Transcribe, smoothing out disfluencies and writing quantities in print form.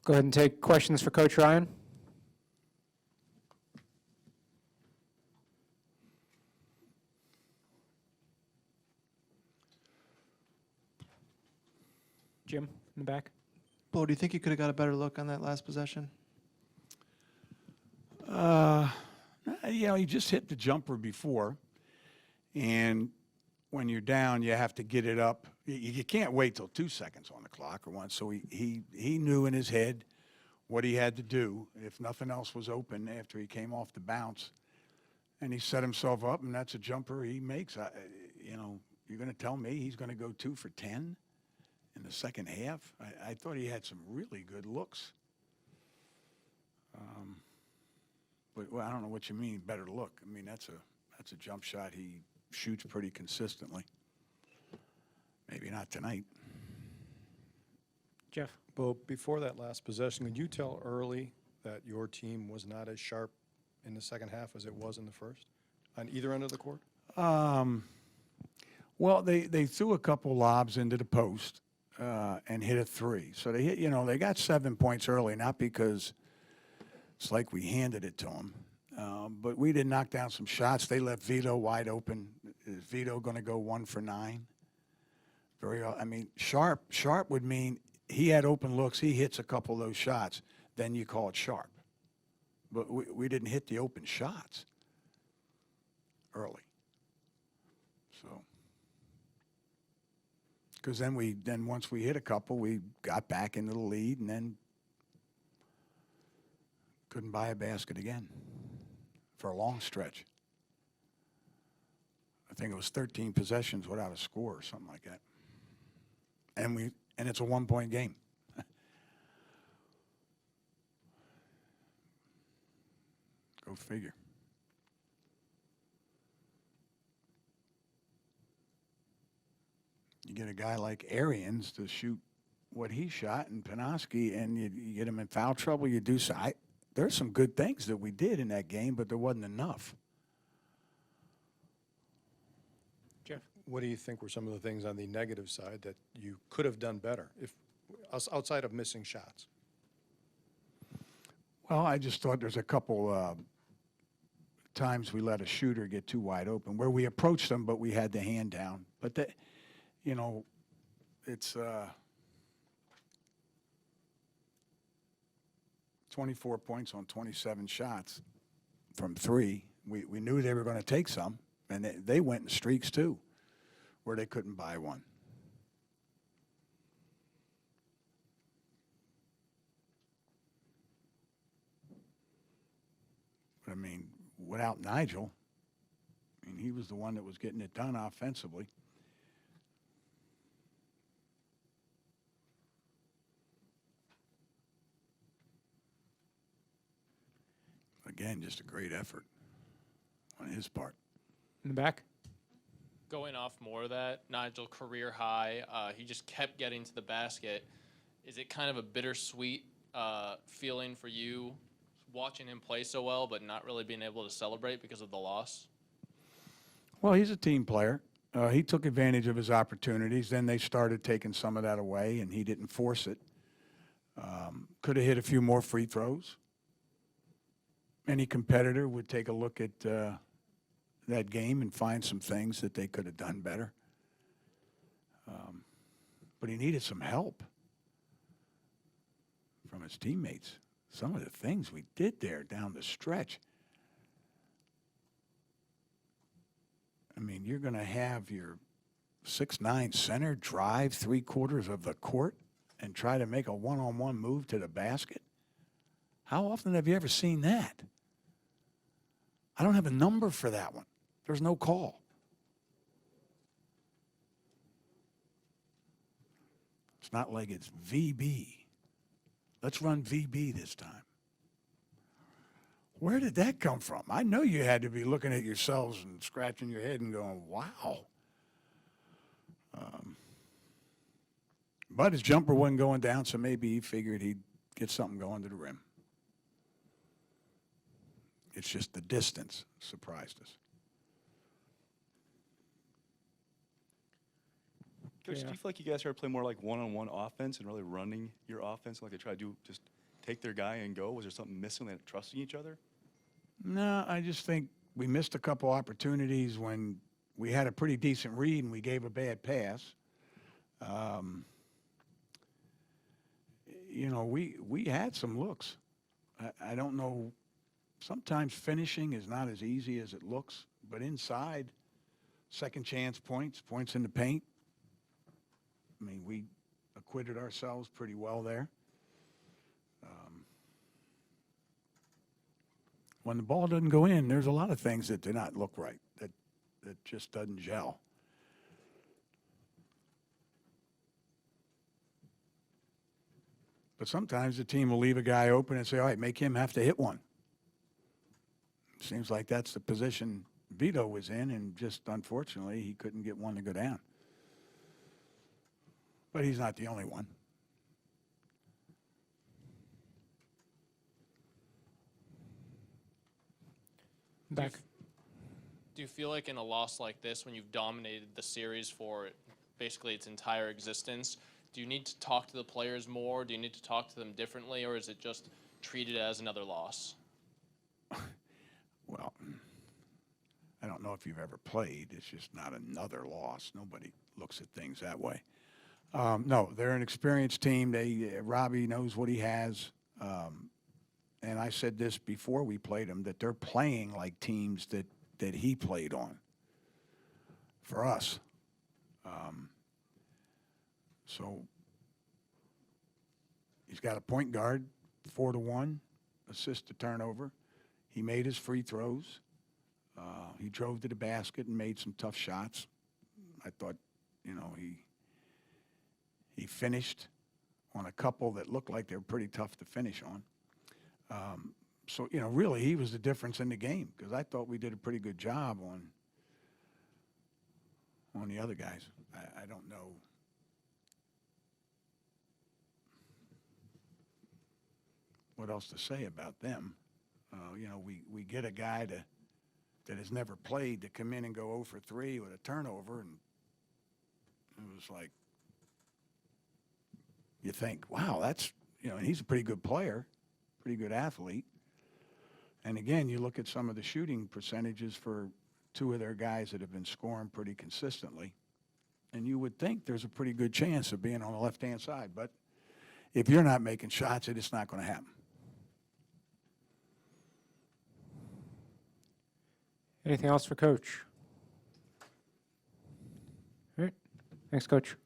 Go ahead and take questions for Coach Ryan. Jim, in the back. Bo, do you think you could have got a better look on that last possession? You know, he just hit the jumper before, and when you're down, you have to get it up. You can't wait till 2 seconds on the clock or one. So he knew in his head what he had to do if nothing else was open after he came off the bounce, and he set himself up, and that's a jumper he makes. You know, you're going to tell me he's going to go 2 for 10 in the second half? I thought he had some really good looks. But well, I don't know what you mean, better look. I mean, that's a jump shot he shoots pretty consistently. Maybe not tonight. Jeff. Well, before that last possession, could you tell early that your team was not as sharp in the second half as it was in the first, on either end of the court? Well, they threw a couple lobs into the post and hit a three. So they hit, you know, they got 7 points early, not because it's like we handed it to them. But we did knock down some shots. They left Vito wide open. Is Vito going to go 1 for 9? I mean, sharp would mean he had open looks. He hits a couple of those shots. Then you call it sharp. But we didn't hit the open shots early. So, because then once we hit a couple, we got back into the lead and then couldn't buy a basket again for a long stretch. I think it was 13 possessions without a score or something like that. And it's a 1-point game. Go figure. You get a guy like Arians to shoot what he shot and Panoski, and you get him in foul trouble, you do so. There's some good things that we did in that game, but there wasn't enough. Jeff. What do you think were some of the things on the negative side that you could have done better, if outside of missing shots? Well, I just thought there's a couple times we let a shooter get too wide open where we approached them, but we had the hand down. But that, you know, it's 24 points on 27 shots from 3. We knew they were going to take some, and they went in streaks too, where they couldn't buy one. But I mean, without Nigel, I mean, he was the one that was getting it done offensively. Again, just a great effort on his part. In the back. Going off more of that, Nigel career high, he just kept getting to the basket. Is it kind of a bittersweet feeling for you watching him play so well but not really being able to celebrate because of the loss? Well, he's a team player. He took advantage of his opportunities. Then they started taking some of that away, and he didn't force it. Could have hit a few more free throws. Any competitor would take a look at that game and find some things that they could have done better. But he needed some help from his teammates. Some of the things we did there down the stretch. I mean, you're going to have your 6'9" center drive 3/4 of the court and try to make a one-on-one move to the basket. How often have you ever seen that? I don't have a number for that one. There's no call. It's not like it's VB. Let's run VB this time. Where did that come from? I know you had to be looking at yourselves and scratching your head and going, wow. But his jumper wasn't going down, so maybe he figured he'd get something going to the rim. It's just the distance surprised us. Coach, do you feel like you guys are playing more like one-on-one offense and really running your offense like they try to do, just take their guy and go? Was there something missing, that trusting each other? No, I just think we missed a couple opportunities when we had a pretty decent read and we gave a bad pass. You know, we had some looks. I don't know. Sometimes finishing is not as easy as it looks, but inside, second chance points in the paint. I mean, we acquitted ourselves pretty well there. When the ball doesn't go in, there's a lot of things that do not look right, that just doesn't gel. But sometimes the team will leave a guy open and say, all right, make him have to hit one. Seems like that's the position Vito was in, and just unfortunately, he couldn't get one to go down. But he's not the only one. Back. Do you feel like in a loss like this, when you've dominated the series for basically its entire existence, do you need to talk to the players more? Do you need to talk to them differently, or is it just treated as another loss? Well, I don't know if you've ever played. It's just not another loss. Nobody looks at things that way. No, they're an experienced team. Robbie knows what he has. And I said this before we played them, that they're playing like teams that he played on for us. So he's got a point guard, 4-1, assist to turnover. He made his free throws. He drove to the basket and made some tough shots. I thought, you know, he finished on a couple that looked like they were pretty tough to finish on. So, you know, really he was the difference in the game, because I thought we did a pretty good job on the other guys. I don't know. What else to say about them? You know, we get a guy that has never played to come in and go 0 for 3 with a turnover, and it was like, you think, wow, that's, you know, and he's a pretty good player, pretty good athlete. And again, you look at some of the shooting percentages for two of their guys that have been scoring pretty consistently, and you would think there's a pretty good chance of being on the left-hand side. But if you're not making shots, it's not going to happen. Anything else for Coach? All right. Thanks, Coach.